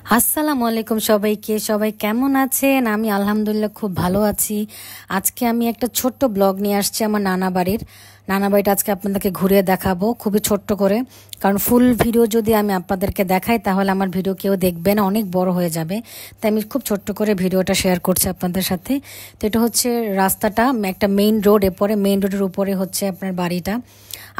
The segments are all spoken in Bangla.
আসসালামু আলাইকুম সবাইকে। সবাই কেমন আছেন? আমি আলহামদুলিল্লাহ খুব ভালো আছি। আজকে আমি একটা ছোট্ট ব্লগ নিয়ে আসছি আমার নানা বাড়ির। নানা বাড়িটা আজকে আপনাদেরকে ঘুরিয়ে দেখাবো খুবই ছোট্ট করে, কারণ ফুল ভিডিও যদি আমি আপনাদেরকে দেখাই তাহলে আমার ভিডিও কেউ দেখবে না, অনেক বড় হয়ে যাবে। তাই আমি খুব ছোট্ট করে ভিডিওটা শেয়ার করছি আপনাদের সাথে। তো এটা হচ্ছে রাস্তাটা, একটা মেইন রোড, এরপরে মেইন রোডের উপরে হচ্ছে আপনার বাড়িটা।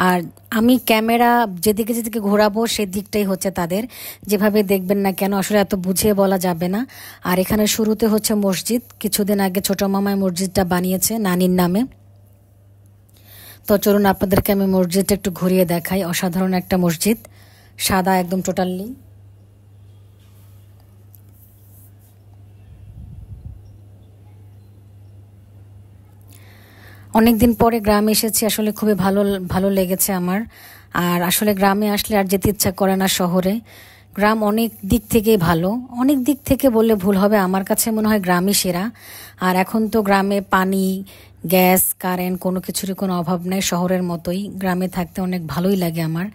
আর আমি ক্যামেরা যেদিকে যেদিকে ঘোরাবো সেদিকটাই হচ্ছে তাদের, যেভাবে দেখবেন না কেন আসলে এত বুঝিয়ে বলা যাবে না। আর এখানে শুরুতে হচ্ছে মসজিদ, কিছুদিন আগে ছোট মামায় মসজিদটা বানিয়েছে নানির নামে। তো চলুন আপনাদেরকে আমি মসজিদটা একটু ঘুরিয়ে দেখাই। অসাধারণ একটা মসজিদ, সাদা একদম টোটালি। অনেক দিন পরে গ্রামে এসেছি, আসলে খুবই ভালো ভালো লেগেছে আমার। আর আসলে গ্রামে আসলে আর যেতে ইচ্ছা করে না শহরে। গ্রাম অনেক দিক থেকেই ভালো, অনেক দিক থেকে বললে ভুল হবে, আমার কাছে মনে হয় গ্রামই সেরা। আর এখন তো গ্রামে পানি, গ্যাস, কারেন্ট কোনো কিছুরই কোনো অভাব নেই, শহরের মতোই। গ্রামে থাকতে অনেক ভালোই লাগে আমার।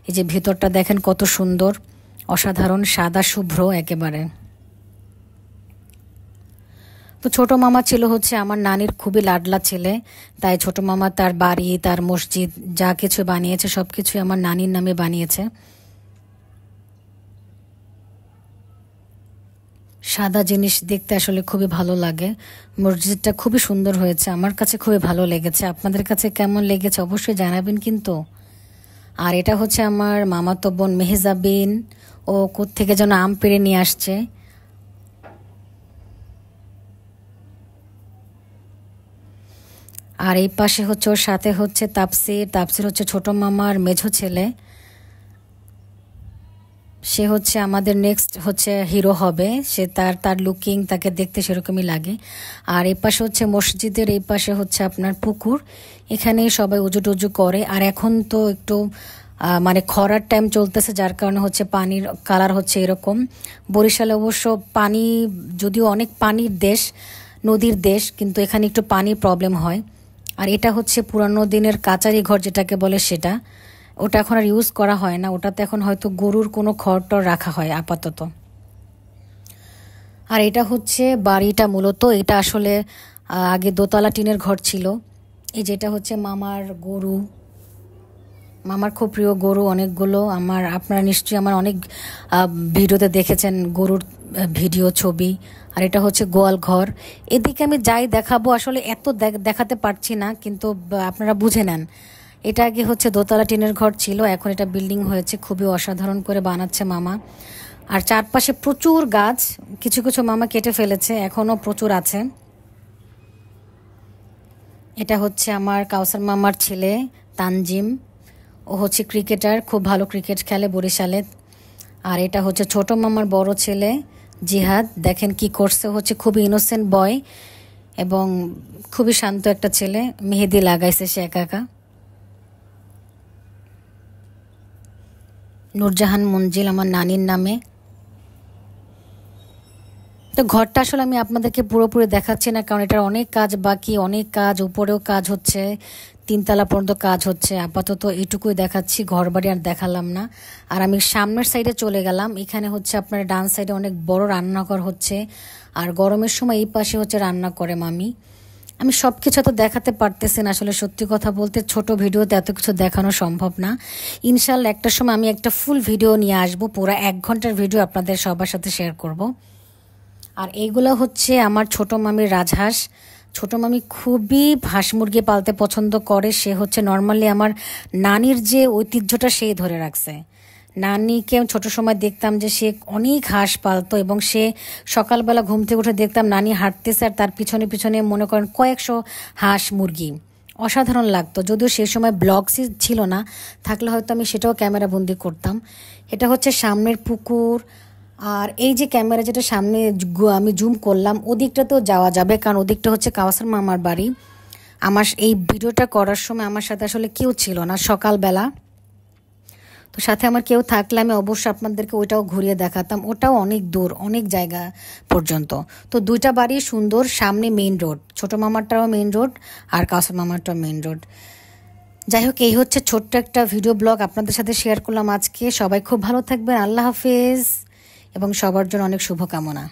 এই যে ভেতরটা দেখেন কত সুন্দর, অসাধারণ, সাদা শুভ্র একেবারে। তো ছোট মামা ছিল হচ্ছে আমার নানির খুবই লাডলা ছেলে। তাই ছোট মামা তার বাড়ি, তার মসজিদ, যা কিছু বানিয়েছে সব কিছুই আমার নানির নামে বানিয়েছে। সাদা জিনিস দেখতে আসলে খুবই ভালো লাগে। মসজিদটা খুবই সুন্দর হয়েছে, আমার কাছে খুবই ভালো লেগেছে। আপনাদের কাছে কেমন লেগেছে অবশ্যই জানাবেন কিন্তু। আর এটা হচ্ছে আমার মামাতো বোন মেহজাবিন, ও কোত্থেকে যেন আম পেড়ে নিয়ে আসছে। আর এই পাশে হচ্ছে ওর সাথে হচ্ছে তাপসির। তাপসির হচ্ছে ছোট মামার মেঝো ছেলে। সে হচ্ছে আমাদের নেক্সট হচ্ছে হিরো হবে। সে তার তার লুকিং, তাকে দেখতে সেরকমই লাগে। আর এই পাশে হচ্ছে মসজিদের এই পাশে হচ্ছে আপনার পুকুর, এখানেই সবাই উজু টুজু করে। আর এখন তো একটু মানে খরার টাইম চলতেছে, যার কারণে হচ্ছে পানির কালার হচ্ছে এরকম। বরিশালে অবশ্য পানি, যদিও অনেক পানির দেশ, নদীর দেশ, কিন্তু এখানে একটু পানির প্রবলেম হয়। আর এটা হচ্ছে পুরানো দিনের কাচারি ঘর যেটাকে বলে সেটা। ওটা এখন আর ইউজ করা হয় না, ওটাতে এখন হয়তো গরুর কোনো খড় টড় রাখা হয় আপাতত। আর এটা হচ্ছে বাড়িটা, মূলত এটা আসলে আগে দোতলা টিনের ঘর ছিল। এই যেটা হচ্ছে মামার গরু, মামার খুব প্রিয় গরু অনেকগুলো। আপনারা নিশ্চয়ই আমার অনেক ভিডিওতে দেখেছেন গরুর ভিডিও, ছবি। আর এটা হচ্ছে গোয়াল ঘর। এদিকে আমি যাই দেখাবো, আসলে এত দেখাতে পারছি না, কিন্তু আপনারা বুঝে নেন। এটা আগে হচ্ছে দোতলা টিনের ঘর ছিল, এখন এটা বিল্ডিং হয়েছে, খুবই অসাধারণ করে বানাচ্ছে মামা। আর চারপাশে প্রচুর গাছ, কিছু কিছু মামা কেটে ফেলেছে, এখনও প্রচুর আছে। এটা হচ্ছে আমার কাউসার মামার ছেলে তানজিম, ও হচ্ছে ক্রিকেটার, খুব ভালো ক্রিকেট খেলে বরিশালে। আর এটা হচ্ছে ছোট মামার বড় ছেলে জিহাদ, দেখেন কি করছে, হচ্ছে খুবই ইনোসেন্ট বয় এবং খুবই শান্ত একটা ছেলে। মেহেদি লাগাইছে সে একা একা। নূরজাহান মঞ্জিল আমার নানির নামে। তো ঘরটা আসলে আমি আপনাদেরকে পুরোপুরি দেখাচ্ছি না, কারণ এটার অনেক কাজ বাকি, অনেক কাজ, উপরেও কাজ হচ্ছে, তিনতলা পর্যন্ত কাজ হচ্ছে। আপাতত এইটুকুই দেখাচ্ছি, ঘর বাড়ি আর দেখালাম না। আর আমি সামনের সাইডে চলে গেলাম, এখানে হচ্ছে আপনার ডান সাইডে অনেক বড় রান্নাঘর হচ্ছে। আর গরমের সময় এই পাশে হচ্ছে রান্না করে মামি। আমি সব কিছু তো দেখাতে পারতেছি না, আসলে সত্যি কথা বলতে ছোট ভিডিওতে এত কিছু দেখানো সম্ভব না। ইনশাল্লাহ একটা সময় আমি একটা ফুল ভিডিও নিয়ে আসবো, পুরো 1 ঘন্টার ভিডিও আপনাদের সবার সাথে শেয়ার করব। আর এইগুলো হচ্ছে আমার ছোট মামির রাজহাঁস। ছোট মামি খুবই হাঁস মুরগি পালতে পছন্দ করে। সে হচ্ছে নর্মালি আমার নানির যে ঐতিহ্যটা সেই ধরে রাখছে। নানিকে ছোট সময় দেখতাম যে সে অনেক হাঁস পালতো, এবং সে সকালবেলা ঘুম থেকে উঠে দেখতাম নানি হাঁটতেছে আর তার পিছনে পিছনে মনে করেন কয়েকশো হাঁস মুরগি। অসাধারণ লাগতো, যদিও সেই সময় ব্লগ ছিল না, থাকলে হয়তো আমি সেটাও ক্যামেরা বন্দি করতাম। এটা হচ্ছে সামনের পুকুর। আর এই যে ক্যামেরা যেটা সামনে আমি জুম করলাম, ওদিকটাতেও যাওয়া যাবে, কারণ ওদিকটা হচ্ছে কাওয়াসার মামার বাড়ি। আমার এই ভিডিওটা করার সময় আমার সাথে আসলে কেউ ছিল না সকালবেলা, তো সাথে আমার কেউ থাকলে আমি অবশ্যই আপনাদেরকে ওইটাও ঘুরিয়ে দেখাতাম। ওটাও অনেক দূর, অনেক জায়গা পর্যন্ত। তো দুইটা বাড়ি সুন্দর, সামনে মেইন রোড, ছোট মামারটাও মেইন রোড আর কাউসার মামারটাও মেইন রোড। যাই হোক, এই হচ্ছে ছোট্ট একটা ভিডিও ব্লগ আপনাদের সাথে শেয়ার করলাম আজকে। সবাই খুব ভালো থাকবেন, আল্লাহ হাফেজ। এবং সবার জন্য অনেক শুভকামনা।